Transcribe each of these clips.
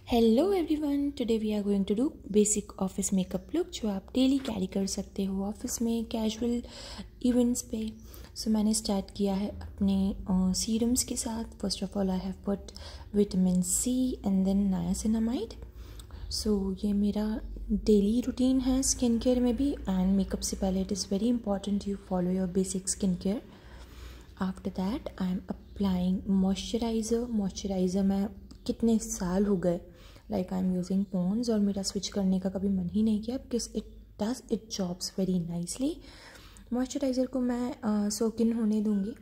Hello everyone, today we are going to do basic office makeup look जो आप daily carry कर सकते हो ऑफिस में, कैजुअल इवेंट्स पे। सो मैंने स्टार्ट किया है अपने सीरम्स के साथ। First of all I have put vitamin C and then niacinamide. So ये मेरा डेली रूटीन है स्किन केयर में भी, एंड मेकअप से पहले it is very important you follow your basic skin care. After that I am applying moisturiser मैं कितने साल हो गए like I am using Pond's और मेरा स्विच करने का कभी मन ही नहीं किया because it jobs very nicely. Moisturiser को मैं सोक इन होने दूँगी।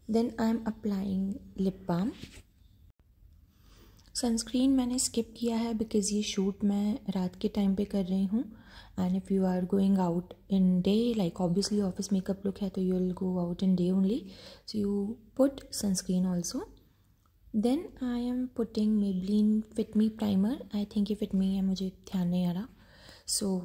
Then I am applying lip balm. Sunscreen मैंने स्किप किया है बिकॉज़ ये शूट मैं रात के टाइम पे कर रही हूँ, and if you are going out in day like obviously office makeup look है तो you will go out in day only, so you put sunscreen also. Then I am putting Maybelline fit me primer. I think ये fit me है, मुझे ध्यान नहीं आ रहा। सो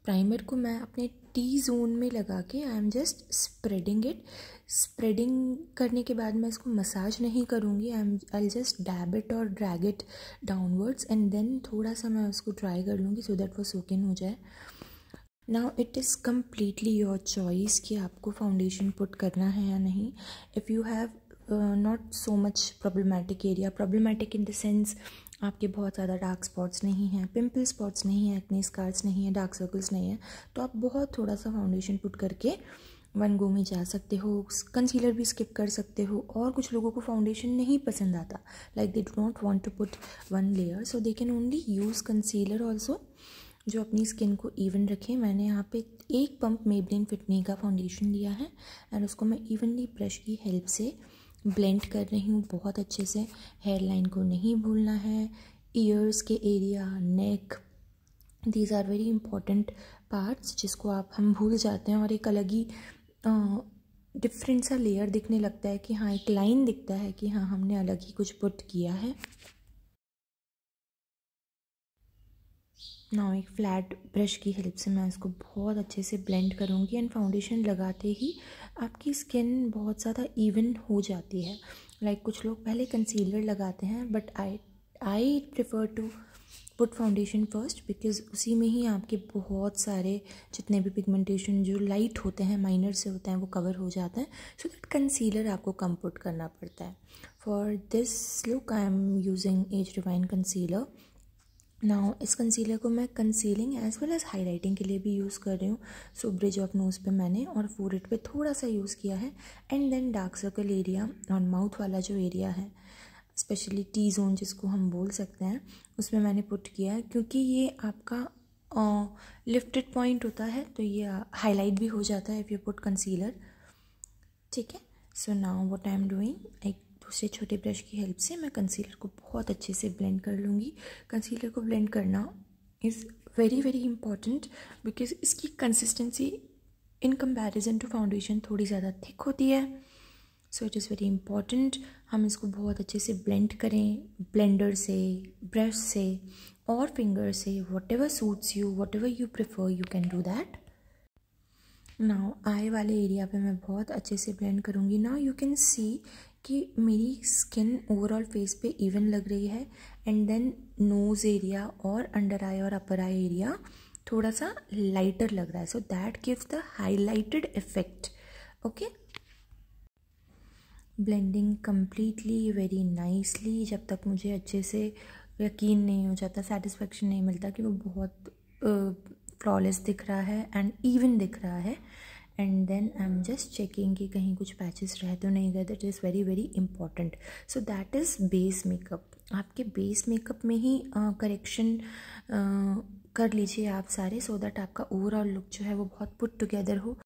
primer को मैं अपने टी जोन में लगा के I am just spreading it. Spreading करने के बाद मैं इसको मसाज नहीं करूँगी, आई जस्ट डैब इट और drag it downwards and then थोड़ा सा मैं उसको ट्राई कर लूँगी सो दैट वो सोक इन हो जाए। Now it is completely your choice कि आपको फाउंडेशन पुट करना है या नहीं। If you have not so much problematic area, problematic in the sense आपके बहुत ज़्यादा डार्क स्पॉट्स नहीं हैं, पिंपल स्पॉट्स नहीं हैं, एक्ने स्कार्स नहीं है, डार्क सर्कल्स नहीं है, तो आप बहुत थोड़ा सा फाउंडेशन पुट करके वन गो में जा सकते हो। कंसीलर भी स्किप कर सकते हो। और कुछ लोगों को फाउंडेशन नहीं पसंद आता, like they do not want to put one layer, so they can only use concealer also जो अपनी स्किन को इवन रखे। मैंने यहाँ पे एक पंप मेबलिन फिट मी का फाउंडेशन लिया है एंड उसको मैं इवनली ब्रश की हेल्प से ब्लेंड कर रही हूँ बहुत अच्छे से। हेयर लाइन को नहीं भूलना है, ईयर्स के area, neck, these are very important parts जिसको हम भूल जाते हैं और एक अलग ही डिफरेंट सा लेयर दिखने लगता है कि हाँ एक लाइन दिखता है कि हाँ हमने अलग ही कुछ पुट किया है। ना एक फ्लैट ब्रश की हेल्प से मैं इसको बहुत अच्छे से ब्लेंड करूँगी एंड फाउंडेशन लगाते ही आपकी स्किन बहुत ज़्यादा इवन हो जाती है। लाइक कुछ लोग पहले कंसीलर लगाते हैं but I prefer to put foundation first because उसी में ही आपके बहुत सारे जितने भी पिगमेंटेशन जो लाइट होते हैं, माइनर से होते हैं, वो कवर हो जाते हैं। सो दैट कंसीलर आपको कम पुट करना पड़ता है। For this look I am using age divine concealer. Now इस कंसीलर को मैं concealing as well as highlighting के लिए भी यूज़ कर रही हूँ। सो ब्रिज ऑफ नोज़ पे मैंने और फोरहेड पे थोड़ा सा यूज़ किया है and then dark circle area और माउथ वाला जो एरिया है, स्पेशली टी जोन जिसको हम बोल सकते हैं, उसमें मैंने पुट किया है क्योंकि ये आपका लिफ्टेड पॉइंट होता है तो ये हाईलाइट भी हो जाता है इफ़ यू पुट कंसीलर। ठीक है। So now what I am doing, एक दूसरे छोटे ब्रश की हेल्प से मैं कंसीलर को बहुत अच्छे से ब्लेंड कर लूँगी। कंसीलर को ब्लेंड करना is very very important because इसकी consistency in comparison to foundation थोड़ी ज़्यादा थिक होती है। So it is very important हम इसको बहुत अच्छे से ब्लेंड करें, ब्लेंडर से, ब्रश से और फिंगर से, what ever suits you, what ever you prefer you can do that. Now I वाले एरिया पे मैं बहुत अच्छे से ब्लेंड करूँगी। नाउ यू कैन सी कि मेरी स्किन ओवरऑल फेस पे इवन लग रही है एंड देन नोज़ एरिया और अंडर आई और अपर आई एरिया थोड़ा सा लाइटर लग रहा है, so that gives the highlighted effect. Okay, blending completely very nicely जब तक मुझे अच्छे से यकीन नहीं हो जाता, सेटिस्फेक्शन नहीं मिलता कि वो बहुत फ्लॉलेस दिख रहा है एंड इवन दिख रहा है। And then I am just checking कि कहीं कुछ पैचेस रह तो नहीं गए, that is very very important. So that is base makeup. आपके बेस मेकअप में ही करेक्शन कर लीजिए आप सारे, सो दैट आपका ओवरऑल लुक जो है वो बहुत पुट टुगेदर हो।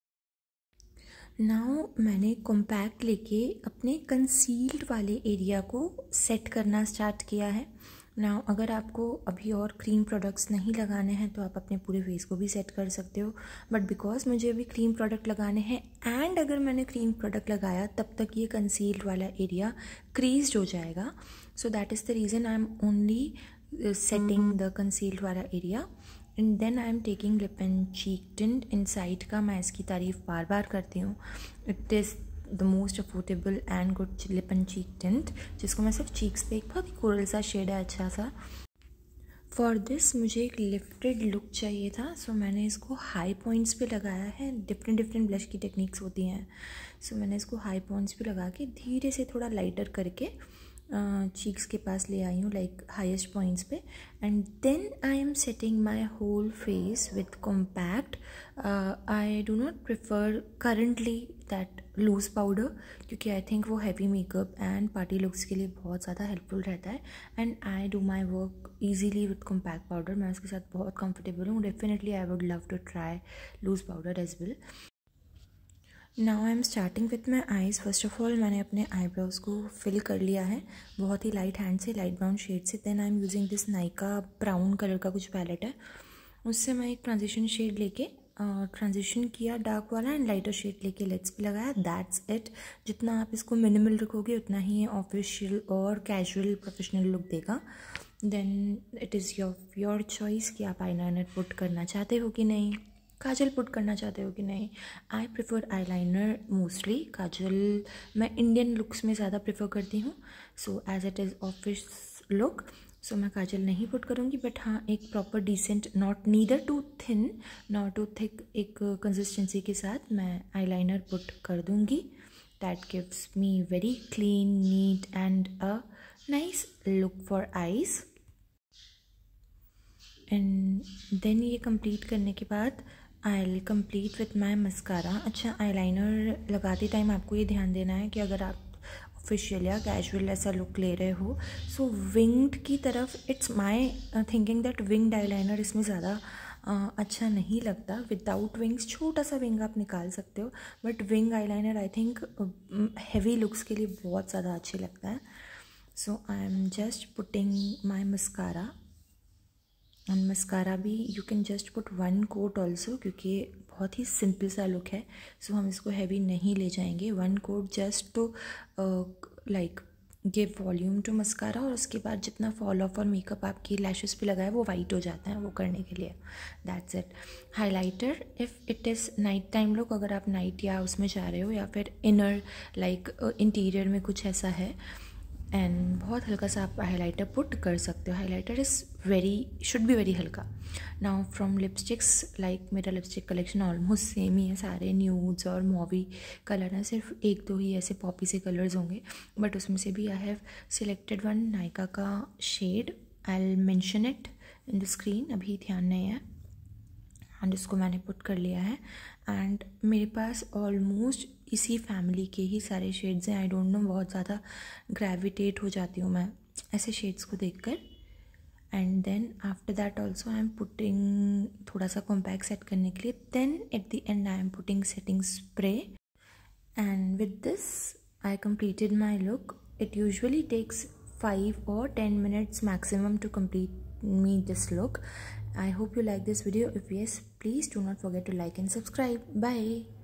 नाउ मैंने कॉम्पैक्ट लेके अपने कंसील्ड वाले एरिया को सेट करना स्टार्ट किया है। नाउ अगर आपको अभी और क्रीम प्रोडक्ट्स नहीं लगाने हैं तो आप अपने पूरे फेस को भी सेट कर सकते हो, बट बिकॉज मुझे अभी क्रीम प्रोडक्ट लगाने हैं एंड अगर मैंने क्रीम प्रोडक्ट लगाया तब तक ये कंसील्ड वाला एरिया क्रीज्ड हो जाएगा, so that is the reason I am only setting the concealed वाला area and then I am taking lip and cheek tint inside का। मैं इसकी तारीफ़ बार बार करती हूँ, it is the most affordable and good lip and cheek tint, जिसको मैं सिर्फ चीक्स पे, एक बहुत ही कोरल सा शेड है अच्छा सा। फॉर दिस मुझे एक लिफ्टेड लुक चाहिए था, सो मैंने इसको हाई पॉइंट्स पे लगाया है। डिफरेंट ब्लश की टेक्निक्स होती हैं, सो मैंने इसको हाई पॉइंट्स पे लगा के धीरे से थोड़ा लाइटर करके चीक्स के पास ले आई हूँ, लाइक हाईएस्ट पॉइंट्स पे। And then I am setting my whole face with compact. I do not prefer currently that loose powder, क्योंकि आई थिंक वो heavy makeup and party looks के लिए बहुत ज़्यादा हेल्पफुल रहता है। And I do my work easily with compact powder, मैं उसके साथ बहुत कंफर्टेबल हूँ। Definitely I would love to try loose powder as well. Now I am starting with my eyes. First of all मैंने अपने eyebrows को fill कर लिया है बहुत ही लाइट हैंड से, लाइट ब्राउन शेड से। Then I am using this Nykaa brown colour का कुछ पैलेट है, उससे मैं एक ट्रांजिशन शेड लेके ट्रांजिशन किया डार्क वाला, एंड लाइटर शेड लेके लिड्स पे लगाया। That's it. जितना आप इसको मिनिमल रखोगे उतना ही ऑफिशियल और कैजुअल प्रोफेशनल लुक देगा। Then it is your choice कि आप आईलाइनर पुट करना चाहते हो कि नहीं, काजल पुट करना चाहते हो कि नहीं। I prefer eyeliner mostly, kajal मैं इंडियन लुक्स में ज़्यादा प्रिफर करती हूँ। So as it is office look, so मैं काजल नहीं पुट करूँगी, बट हाँ एक proper decent, not neither too thin not too thick, एक कंसिस्टेंसी के साथ मैं आईलाइनर पुट कर दूँगी। That gives me very clean, neat and a nice look for eyes. And then ये कंप्लीट करने के बाद I will complete with my mascara. अच्छा, आईलाइनर लगाते टाइम आपको ये ध्यान देना है कि अगर आप ऑफिशियल या कैजुअल ऐसा लुक ले रहे हो, सो विंग्ड की तरफ, it's my thinking that winged eyeliner इसमें ज़्यादा अच्छा नहीं लगता। विदाउट विंग्स छोटा सा विंग आप निकाल सकते हो, but wing eyeliner I think heavy looks के लिए बहुत ज़्यादा अच्छे लगता है। So I am just putting my mascara. And mascara भी you can just put 1 coat also, क्योंकि बहुत ही सिंपल सा लुक है, सो हम इसको हैवी नहीं ले जाएंगे। 1 coat just to like give volume to mascara, और उसके बाद जितना फॉल ऑफ और मेकअप आपकी लैशेस पे लगा है वो वाइट हो जाता है, वो करने के लिए। That's it. Highlighter, if it is night time look, अगर आप नाइट या उसमें जा रहे हो, या फिर इनर लाइक इंटीरियर में कुछ ऐसा है, एंड बहुत हल्का सा आप हाइलाइटर पुट कर सकते हो। Highlighter is should be very हल्का। नाउ फ्रॉम लिपस्टिक्स, लाइक मेरा लिपस्टिक कलेक्शन ऑलमोस्ट सेम ही है, सारे न्यूड्स और मॉवी कलर हैं, सिर्फ 1-2 ही ऐसे पॉपी से कलर्स होंगे, बट उसमें से भी I have selected one Nykaa का shade. I will mention it in the screen, अभी ध्यान नहीं है, एंड इसको मैंने पुट कर लिया है। एंड मेरे पास ऑलमोस्ट इसी फैमिली के ही सारे शेड्स हैं। आई डोंट नो, बहुत ज़्यादा ग्रेविटेट हो जाती हूँ मैं ऐसे शेड्स को देखकर। And then after that also I am putting थोड़ा सा कॉम्पैक्ट सेट करने के लिए। Then at the end I am putting setting spray, and with this I completed my look. It usually takes 5 or 10 minutes maximum to complete me this look. I hope you like this video. If yes, please do not forget to like and subscribe. Bye.